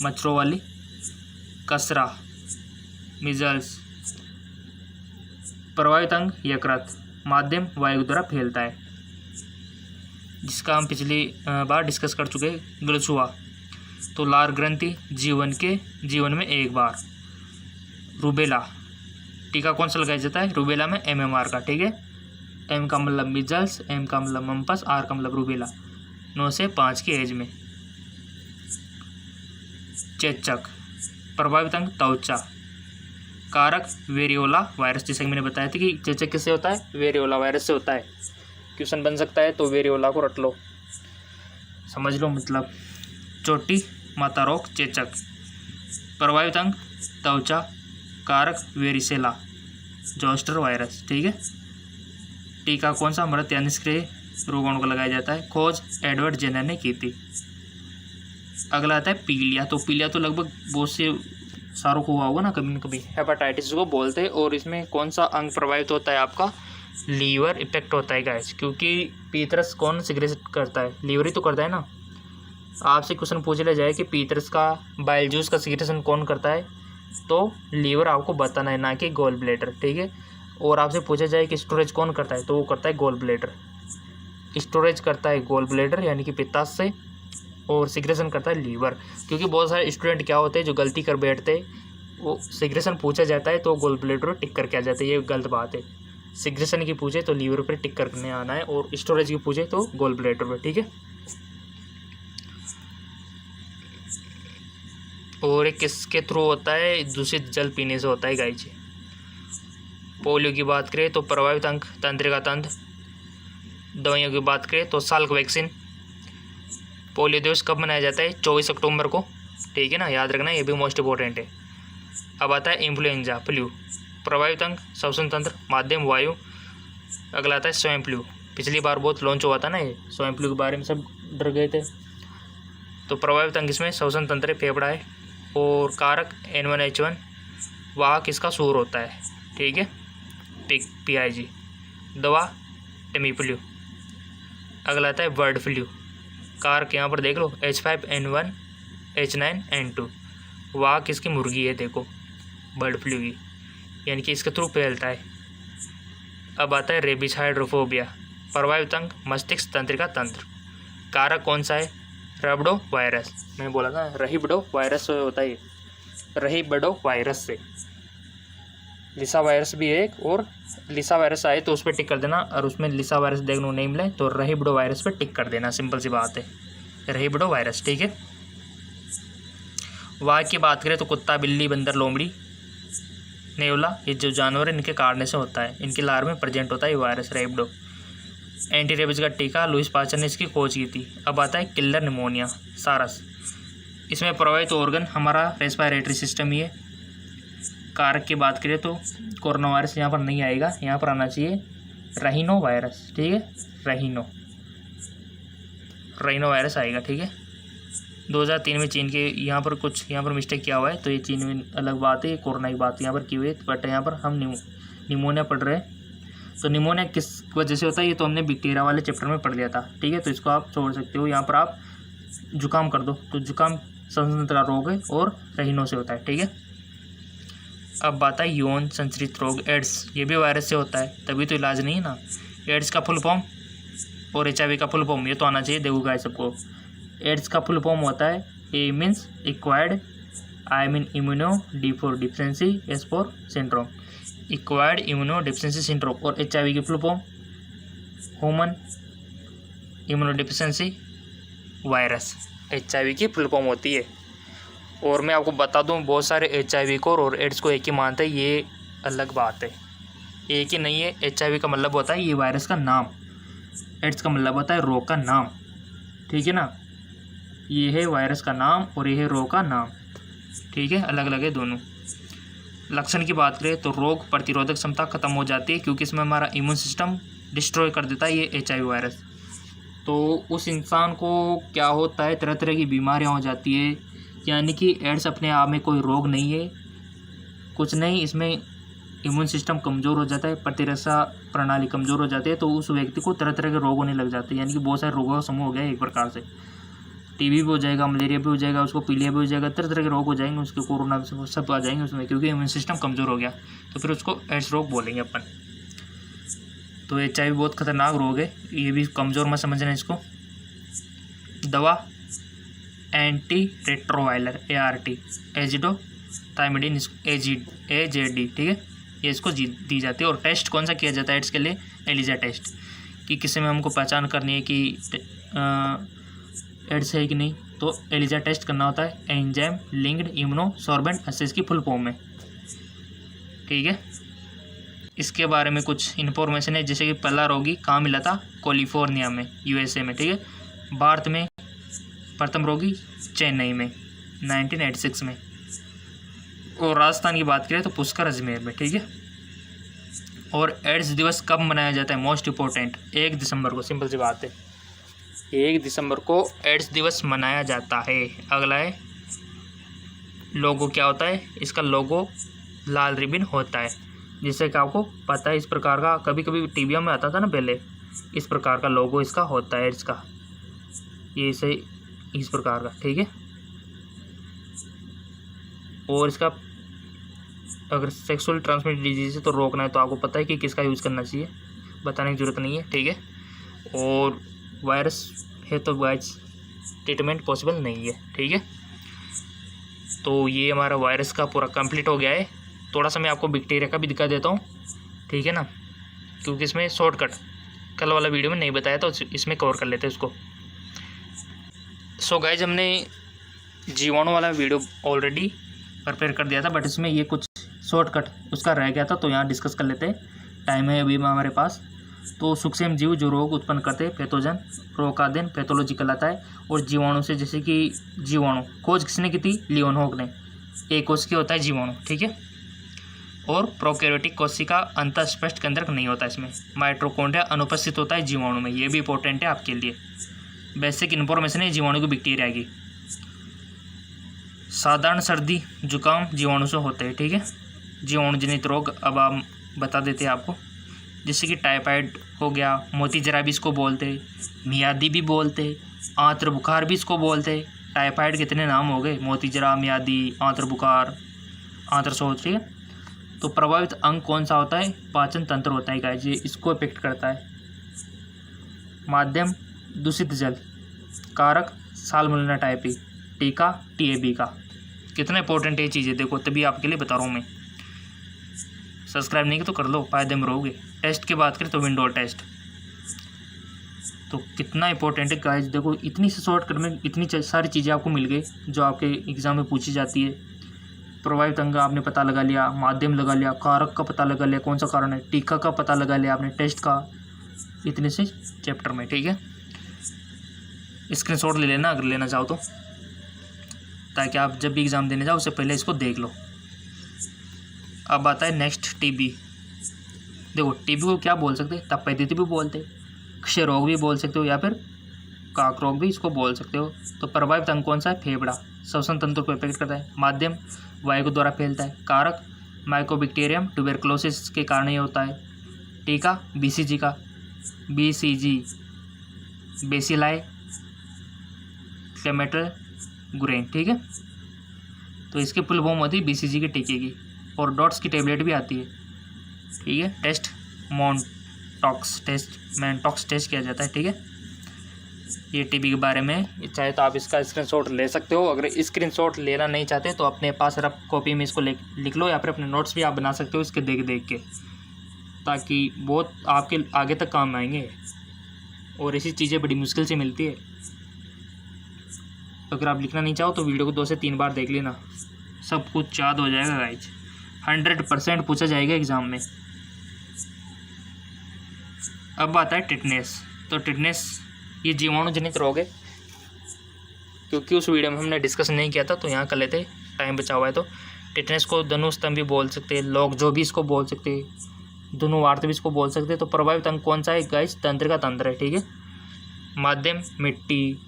Speaker 1: मच्छरों वाली। कसरा, मिजल्स, प्रवाहित अंग यकृत, माध्यम वायु द्वारा फैलता है, जिसका हम पिछली बार डिस्कस कर चुके हैं। गलछुआ, तो लार ग्रंथि, जीवन में एक बार। रूबेला, टीका कौन सा लगाया जाता है? रूबेला में MMR का, ठीक है। M का मतलब मिजल्स, M का मतलब मम्पस, R का मतलब रूबेला। 9 से 5 की एज में। चेचक, प्रभावित अंग त्वचा, कारक वेरियोला वायरस। जैसे कि मैंने बताया था कि चेचक किससे होता है? वेरियोला वायरस से होता है। क्वेश्चन बन सकता है, तो वेरियोला को रट लो, समझ लो मतलब। चोटी माता रोग चेचक, प्रभावित अंग त्वचा, कारक वेरिसेला जोस्टर वायरस, ठीक है। टीका कौन सा? मृत या निष्क्रिय रोगाणु का लगाया जाता है। खोज एडवर्ड जेनर ने की थी। अगला आता है पीलिया। तो पीलिया तो लगभग बहुत से सारों को हुआ होगा ना कभी न कभी। हेपेटाइटिस को बोलते हैं। और इसमें कौन सा अंग प्रभावित होता है? आपका लीवर इफेक्ट होता है गाइस, क्योंकि पीतरस कौन सिक्रेट करता है? लीवर ही तो करता है ना। आपसे क्वेश्चन पूछ लिया जाए कि पीतरस का बाइल जूस का सिक्रेशन कौन करता है, तो लीवर आपको बताना है, ना कि गोल ब्लैडर, ठीक है। और आपसे पूछा जाए कि स्टोरेज कौन करता है, तो वो करता है गोल ब्लैडर। स्टोरेज करता है गोल ब्लैडर यानी कि पित्ताशय, और सिक्रेशन करता है लीवर। क्योंकि बहुत सारे स्टूडेंट क्या होते हैं जो गलती कर बैठते हैं, वो सिक्रेशन पूछा जाता है तो गोल ब्लैडर टिक करके आ जाते हैं। ये गलत बात है। सिक्रेशन की पूछे तो लीवर पर टिक करने आना है, और स्टोरेज की पूछे तो गोल ब्लैडर पर, ठीक है। और एक किसके थ्रू होता है? दूषित जल पीने से होता है गाइस। पोलियो की बात करें तो प्रभावित अंग तंत्रिका तंत्र। दवाइयों की बात करें तो साल्क वैक्सीन। पोलियो दिवस कब मनाया जाता है? 24 अक्टूबर को, ठीक है ना, याद रखना, ये भी मोस्ट इंपॉर्टेंट है। अब आता है इन्फ्लुएंजा फ्लू। प्रभावित अंग श्वसन तंत्र, माध्यम वायु। अगला आता है स्वाइन फ्लू। पिछली बार बहुत लॉन्च हुआ था ना ये, स्वाइन फ्लू के बारे में सब डर गए थे। तो प्रभावित अंग इसमें श्वसन तंत्र, फेफड़ा है। और कारक N1H1, वाहक इसका सूर होता है, ठीक है, PIG। दवा टेमीफ्लू। अगला आता है बर्ड फ्लू। कारक यहाँ पर देख लो H5N1, H9N2, वाहक इसकी मुर्गी है, देखो बर्ड फ्लू की, यानी कि इसके थ्रू फैलता है। अब आता है रेबीज हाइड्रोफोबिया। प्रभावित अंग मस्तिष्क तंत्रिका तंत्र। कारक कौन सा है? रैबिडो वायरस। मैंने बोला था रहीबिडो वायरस से होता है, रहीबिडो वायरस से। लिसा वायरस भी है एक, और लिसा वायरस आए तो उस पर टिक कर देना, और उसमें लिसा वायरस देखने को नहीं मिले तो रहीबिडो वायरस पे टिक कर देना, सिंपल सी बात है, रहीबिडो वायरस, ठीक है। वाहक की बात करें तो कुत्ता, बिल्ली, बंदर, लोमड़ी, नेवला, ये जो जानवर है इनके काटने से होता है, इनके लार में प्रेजेंट होता है ये वायरस रहीबिडो। एंटी रेबीज का टीका लुइस पास्चर ने इसकी खोज की थी। अब आता है किलर निमोनिया, सारस। इसमें प्रभावित ऑर्गन हमारा रेस्पिरेटरी सिस्टम ही है। कारक की बात करें तो कोरोना वायरस यहाँ पर नहीं आएगा, यहाँ पर आना चाहिए रहीनो वायरस, ठीक है, रहीनो वायरस आएगा, ठीक है। 2003 में चीन के यहाँ पर मिस्टेक किया हुआ है, तो ये चीन में अलग बात है, कोरोना की बात यहाँ पर की हुई है, बट यहाँ पर हम निमोनिया पढ़ रहे हैं। तो निमोनिया किस वजह से होता है ये तो हमने बैक्टीरिया वाले चैप्टर में पढ़ लिया था, ठीक है, तो इसको आप छोड़ सकते हो। यहाँ पर आप जुकाम कर दो, तो जुकाम संतंत्रिका रोग है और रहीनो से होता है, ठीक है। अब बात है यौन संचरित रोग एड्स, ये भी वायरस से होता है, तभी तो इलाज नहीं है ना। एड्स का फुल फॉर्म और HIV का फुल फॉर्म ये तो आना चाहिए, देखो गाइस सबको। एड्स का फुल फॉर्म होता है A means acquired, I mean immuno deficiency, S for syndrome, acquired immuno deficiency syndrome. और HIV की full form human immuno deficiency virus, HIV की फुल फॉर्म होती है। और मैं आपको बता दूं बहुत सारे HIV को और एड्स को एक ही मानते हैं, ये अलग बात है, एक ही नहीं है। HIV का मतलब होता है ये वायरस का नाम, एड्स का मतलब होता है रोग का नाम, ठीक है ना। ये है वायरस का नाम और ये है रोग का नाम, ठीक है, अलग अलग है दोनों। लक्षण की बात करें तो रोग प्रतिरोधक क्षमता खत्म हो जाती है, क्योंकि इसमें हमारा इम्यून सिस्टम डिस्ट्रॉय कर देता है ये HIV वायरस, तो उस इंसान को क्या होता है, तरह तरह की बीमारियां हो जाती है। यानी कि एड्स अपने आप में कोई रोग नहीं है, कुछ नहीं, इसमें इम्यून सिस्टम कमज़ोर हो जाता है, प्रतिरक्षा प्रणाली कमज़ोर हो जाती है, तो उस व्यक्ति को तरह तरह के रोग होने लग जाते हैं। यानी कि बहुत सारे रोगों का समूह हो गया एक प्रकार से। टीबी भी हो जाएगा, मलेरिया भी हो जाएगा, उसको पीलिया भी हो जाएगा, तरह तरह के रोग हो जाएंगे उसके, कोरोना सब आ जाएंगे उसमें, क्योंकि इम्यून सिस्टम कमज़ोर हो गया। तो फिर उसको एड्स रोग बोलेंगे अपन। तो HIV बहुत खतरनाक रोग है, ये भी कमज़ोर मत समझना इसको। दवा एंटी रेट्रोवायरल ART एजिडोथाइमिडीन AZD, ठीक है, ये इसको दी जाती है। और टेस्ट कौन सा किया जाता है एड्स के लिए? एलिजा टेस्ट, कि किसी में हमको पहचान करनी है कि एड्स है कि नहीं, तो एलिजा टेस्ट करना होता है, एंजाइम लिंक्ड इम्यूनोसॉर्बेंट असेस की फुल फॉर्म में, ठीक है। इसके बारे में कुछ इन्फॉर्मेशन है, जैसे कि पहला रोगी कहाँ मिला था? कैलिफोर्निया में, USA में, ठीक है। भारत में प्रथम रोगी चेन्नई में 1986 में। और राजस्थान की बात करें तो पुष्कर अजमेर में, ठीक है। और एड्स दिवस कब मनाया जाता है? मोस्ट इम्पोर्टेंट 1 दिसंबर को, सिंपल सी बात है, 1 दिसंबर को एड्स दिवस मनाया जाता है। अगला है लोगो, क्या होता है इसका? लोगो लाल रिबन होता है, जिससे कि आपको पता है इस प्रकार का, कभी कभी टीवी में आता था ना पहले, इस प्रकार का लोगो इसका होता है एड्स का, ये इसे इस प्रकार का, ठीक है। और इसका अगर सेक्सुअल ट्रांसमिटेड डिजीज है तो रोकना है, तो आपको पता है कि किसका यूज़ करना चाहिए, बताने की ज़रूरत नहीं है, ठीक है। और वायरस है तो वाइस ट्रीटमेंट पॉसिबल नहीं है, ठीक है। तो ये हमारा वायरस का पूरा कंप्लीट हो गया है। थोड़ा सा मैं आपको बैक्टीरिया का भी दिखा देता हूँ, ठीक है ना, क्योंकि इसमें शॉर्टकट कल वाला वीडियो में नहीं बताया तो इसमें कवर कर लेते हैं उसको। सो गाइज, हमने जीवाणु वाला वीडियो ऑलरेडी प्रिपेयर कर दिया था, बट इसमें ये कुछ शॉर्टकट उसका रह गया था, तो यहाँ डिस्कस कर लेते हैं। टाइम है अभी में हमारे पास। तो सूक्ष्म जीव जो रोग उत्पन्न करते हैं, पैथोजन, रोकादेन पैथोलॉजी कहलाता है। और जीवाणु से, जैसे कि जीवाणु खोज किसने की थी? लियोनहोग ने। एक कोशिका होता है जीवाणु, ठीक है। और प्रोकैरियोटिक कोशिका अंतःस्पष्ट केंद्रक नहीं होता इसमें। माइटोकॉन्ड्रिया अनुपस्थित होता है जीवाणु में, ये भी इंपॉर्टेंट है आपके लिए, बेसिक इन्फॉर्मेशन है जीवाणु की, बैक्टीरिया की। साधारण सर्दी जुकाम जीवाणु से होते हैं, ठीक है। जीवाणु जनित रोग अब आप बता देते हैं आपको, जैसे कि टाइफाइड हो गया, मोती जरा भी इसको बोलते, मियादी भी बोलते, आंत्र बुखार भी इसको बोलते। टाइफाइड कितने नाम हो गए? मोती जरा, मियादी, आंत्र बुखार, आंत्र शोथ, ठीक है। तो प्रभावित अंग कौन सा होता है? पाचन तंत्र होता है गाइस, ये इसको इफेक्ट करता है। माध्यम दूषित जल, कारक साल्मोनेला टाइफी, टीका TAB का। कितना इंपॉर्टेंट ये चीज़ें, देखो तभी आपके लिए बता रहा हूँ मैं। सब्सक्राइब नहीं किया तो कर लो, फायदे में रहोगे। टेस्ट की बात करें तो विंडो टेस्ट, तो कितना इंपॉर्टेंट है गाइस। देखो इतनी से शॉर्टकट में इतनी सारी चीज़ें आपको मिल गई जो आपके एग्जाम में पूछी जाती है। प्रभावित अंग आपने पता लगा लिया, माध्यम लगा लिया, कारक का पता लगा लिया कौन सा कारण है, टीका का पता लगा लिया आपने, टेस्ट का, इतने से चैप्टर में, ठीक है। स्क्रीनशॉट ले लेना अगर लेना चाहो तो, ताकि आप जब भी एग्ज़ाम देने जाओ उससे पहले इसको देख लो। अब आता है नेक्स्ट TB। देखो TB को क्या बोल सकते हैं? तपेदिक भी बोलते, क्षय रोग भी बोल सकते हो, या फिर काक रोग भी इसको बोल सकते हो। तो प्रभावित अंग कौन सा है? फेफड़ा, श्वसन तंत्र को इफेक्ट करता है। माध्यम वायु के द्वारा फैलता है। कारक माइकोबैक्टीरियम ट्यूबरकुलोसिस के कारण ये होता है। टीका BCG का, BCG बेसिलाई क्लेमेटर गुरेन, ठीक है। तो इसके फुल फॉर्म होती है BCG के टीके की। और डॉट्स की टेबलेट भी आती है, ठीक है। टेस्ट मोनटॉक्स टेस्ट किया जाता है, ठीक है। ये TB के बारे में चाहे तो आप इसका स्क्रीनशॉट ले सकते हो। अगर स्क्रीनशॉट लेना नहीं चाहते तो अपने पास रफ कॉपी में इसको लिख लो, या फिर अपने नोट्स भी आप बना सकते हो इसके देख के, ताकि बहुत आपके आगे तक काम आएंगे। और ऐसी चीज़ें बड़ी मुश्किल से मिलती है। अगर आप लिखना नहीं चाहो तो वीडियो को 2 से 3 बार देख लेना, सब कुछ याद हो जाएगा गाइज। 100% पूछा जाएगा एग्ज़ाम में। अब आता है टिटनेस। तो टिटनेस ये जीवाणु जनित रोग है, क्योंकि उस वीडियो में हमने डिस्कस नहीं किया था तो यहाँ कर लेते, टाइम बचा हुआ है। तो टिटनेस को धनुस्तंभ भी बोल सकते हैं, लोग जो भी इसको बोल सकते हैं, धनुवार्त भी इसको बोल सकते हैं। तो प्रभावित अंग कौन सा है गाइस? तंत्रिका तंत्र है, ठीक है। माध्यम मिट्टी,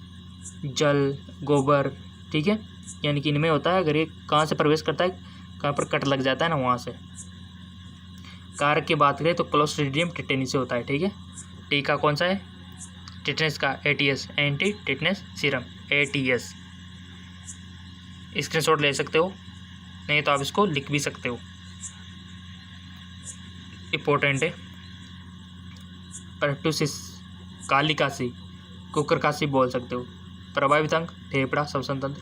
Speaker 1: जल, गोबर, ठीक है, यानी कि इनमें होता है अगर ये कहाँ से प्रवेश करता है, कहाँ पर कट लग जाता है ना वहाँ से। कारक की बात करें तो क्लोस्ट्रीडियम टिटेनी से होता है, ठीक है। टीका कौन सा है, टिटेनस का, ATS, anti tetanus serum, ATS। Screenshot ले सकते हो, नहीं तो आप इसको लिख भी सकते हो, इम्पोर्टेंट है। परटूसिस, काली कासी, कुकर कासी बोल सकते हो। प्रभावित अंग फेफड़ा, श्वसन तंत्र।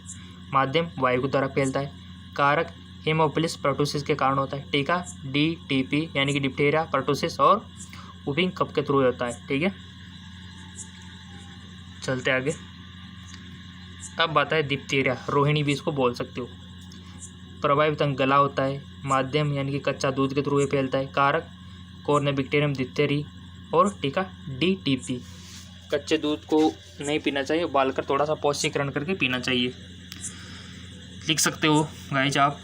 Speaker 1: माध्यम वायु के द्वारा फैलता है। कारक हेमोफिलस परटूसिस के कारण होता है। टीका DTP यानी कि डिप्थीरिया, परटूसिस और वुपिंग कफ के थ्रू होता है, ठीक है। चलते आगे। अब बात है डिप्थीरिया, रोहिणी भी इसको बोल सकते हो। प्रभावित अंग गला होता है। माध्यम यानी कि कच्चा दूध के थ्रू फैलता है। कारक कॉर्नेबैक्टीरियम डिप्थेरी और टीका DTP। कच्चे दूध को नहीं पीना चाहिए, उबालकर थोड़ा सा पौष्टिकरण करके पीना चाहिए, लिख सकते हो गाइज आप।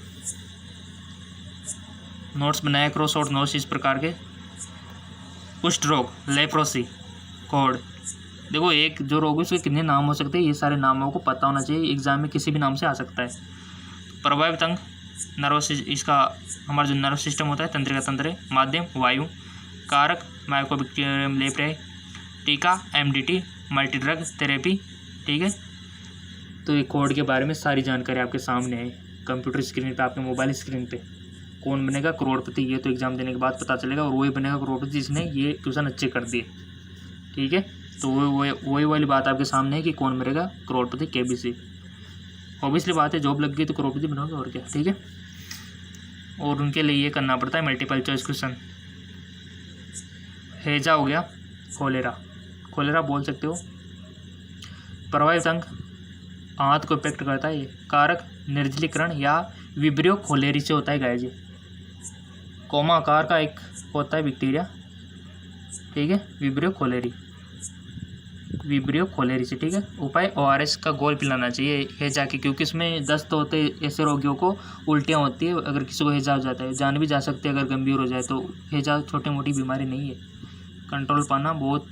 Speaker 1: नोट्स बनाया करो, शॉर्ट नोट्स इस प्रकार के। कुष्ठ रोग, लेप्रोसी, कोड। देखो एक जो रोग है उसके कितने नाम हो सकते हैं, ये सारे नामों को पता होना चाहिए, एग्जाम में किसी भी नाम से आ सकता है। प्रभावित अंग नर्वस, इसका हमारा जो नर्व सिस्टम होता है, तंत्रिका तंत्र है। माध्यम वायु। कारक माइकोबैक्टीरियम लेप्रे। टीका MDT, मल्टी ड्रग थेरेपी, ठीक है। तो ये कोड के बारे में सारी जानकारी आपके सामने है, कंप्यूटर स्क्रीन पे, आपके मोबाइल स्क्रीन पे। कौन बनेगा करोड़पति, ये तो एग्जाम देने के बाद पता चलेगा, और वही बनेगा करोड़पति जिसने ये ट्यूशन अच्छे कर दिए, ठीक है। तो वही वाली बात आपके सामने है कि कौन बनेगा करोड़पति, KBC। ऑब्वियसली बात है, जॉब लग गई तो करोड़पति बनोगे और क्या, ठीक है। और उनके लिए ये करना पड़ता है मल्टीपल चॉइस क्वेश्चन। हैजा हो गया, कोलेरा, कोलेरा बोल सकते हो। प्रभावित अंग आंत को इफेक्ट करता है ये। कारक निर्जलीकरण या विब्रियो खोलेरी से होता है गाइज। कोमा आकार का एक होता है बैक्टीरिया, ठीक है, विब्रियो खोलेरी से, ठीक है। उपाय ORS का घोल पिलाना चाहिए हैजा के, क्योंकि इसमें दस्त होते ऐसे रोगियों को उल्टियाँ होती है, अगर किसी को हैजा हो जाता है, जान भी जा सकती है अगर गंभीर हो जाए तो। हैजा छोटी मोटी बीमारी नहीं है, कंट्रोल पाना बहुत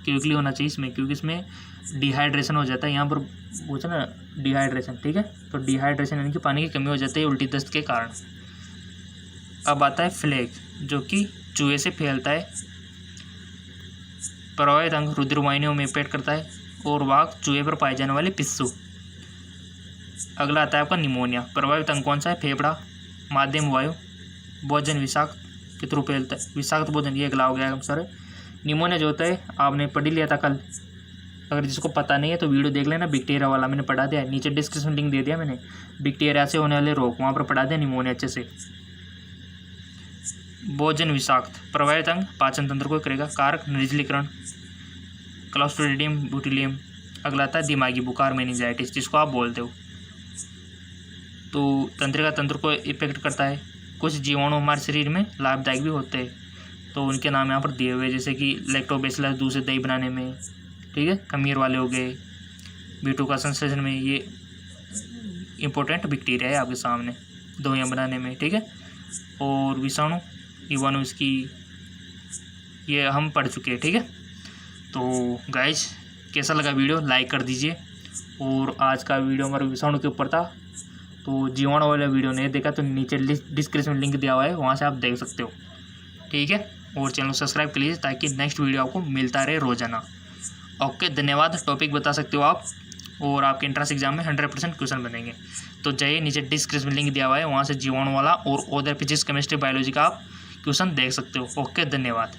Speaker 1: क्विकली होना चाहिए इसमें, क्योंकि इसमें डिहाइड्रेशन हो जाता है, यहाँ पर पूछा ना डिहाइड्रेशन, ठीक है। तो डिहाइड्रेशन यानी कि पानी की कमी हो जाती है उल्टी दस्त के कारण। अब आता है फ्लेग, जो कि चूहे से फैलता है। प्रभावित अंग रुधिरवाहिनियों में पेट करता है और वाहक चूहे पर पाए जाने वाले पिस्सू। अगला आता है आपका निमोनिया। प्रभावित अंग कौन सा है, फेफड़ा। माध्यम वायु। भोजन विषाक्त के थ्रू फैलता है, विषाक्त भोजन, ये अगला हो गया हम सर। निमोनिया जो होता है आपने पढ़ लिया था कल, अगर जिसको पता नहीं है तो वीडियो देख लेना, बैक्टीरिया वाला मैंने पढ़ा दिया है, नीचे डिस्क्रिप्शन लिंक दे दिया मैंने, बैक्टीरिया से होने वाले रोग, वहाँ पर पढ़ा दिया निमोनिया अच्छे से। भोजन विषाक्त। प्रभावित अंग पाचन तंत्र को करेगा। कारक निर्जलीकरण, क्लोस्ट्रीडियम बोटुलियम। अगला आता है दिमागी बुखार, मेनिंजाइटिस, जिसको आप बोलते हो, तो तंत्रिका तंत्र को इफेक्ट करता है। कुछ जीवाणु हमारे शरीर में लाभदायक भी होते हैं, तो उनके नाम यहाँ पर दिए हुए, जैसे कि लैक्टोबैसिलस दूध से दही बनाने में, ठीक है, खमीर वाले हो गए, B2 का संश्लेषण में, ये इंपॉर्टेंट बैक्टीरिया है आपके सामने, दवाइयाँ बनाने में, ठीक है। और विषाणु, इवाणु, इसकी ये हम पढ़ चुके हैं, ठीक है। तो गाइज कैसा लगा वीडियो, लाइक कर दीजिए। और आज का वीडियो हमारे विषाणु के ऊपर था, तो जीवाणु वाला वीडियो नहीं देखा तो नीचे डिस्क्रिप्शन में लिंक दिया हुआ है, वहाँ से आप देख सकते हो, ठीक है। और चैनल सब्सक्राइब कर लीजिए ताकि नेक्स्ट वीडियो आपको मिलता रहे रोजाना। ओके, धन्यवाद। टॉपिक बता सकते हो आप, और आपके एंट्रेंस एग्जाम में 100% क्वेश्चन बनेंगे। तो जाइए, नीचे डिस्क्रिप्शन में लिंक दिया हुआ है, वहाँ से जीवाणु वाला और अदर फिजिक्स, केमिस्ट्री, बायोलॉजी का आप क्वेश्चन देख सकते हो। ओके, धन्यवाद।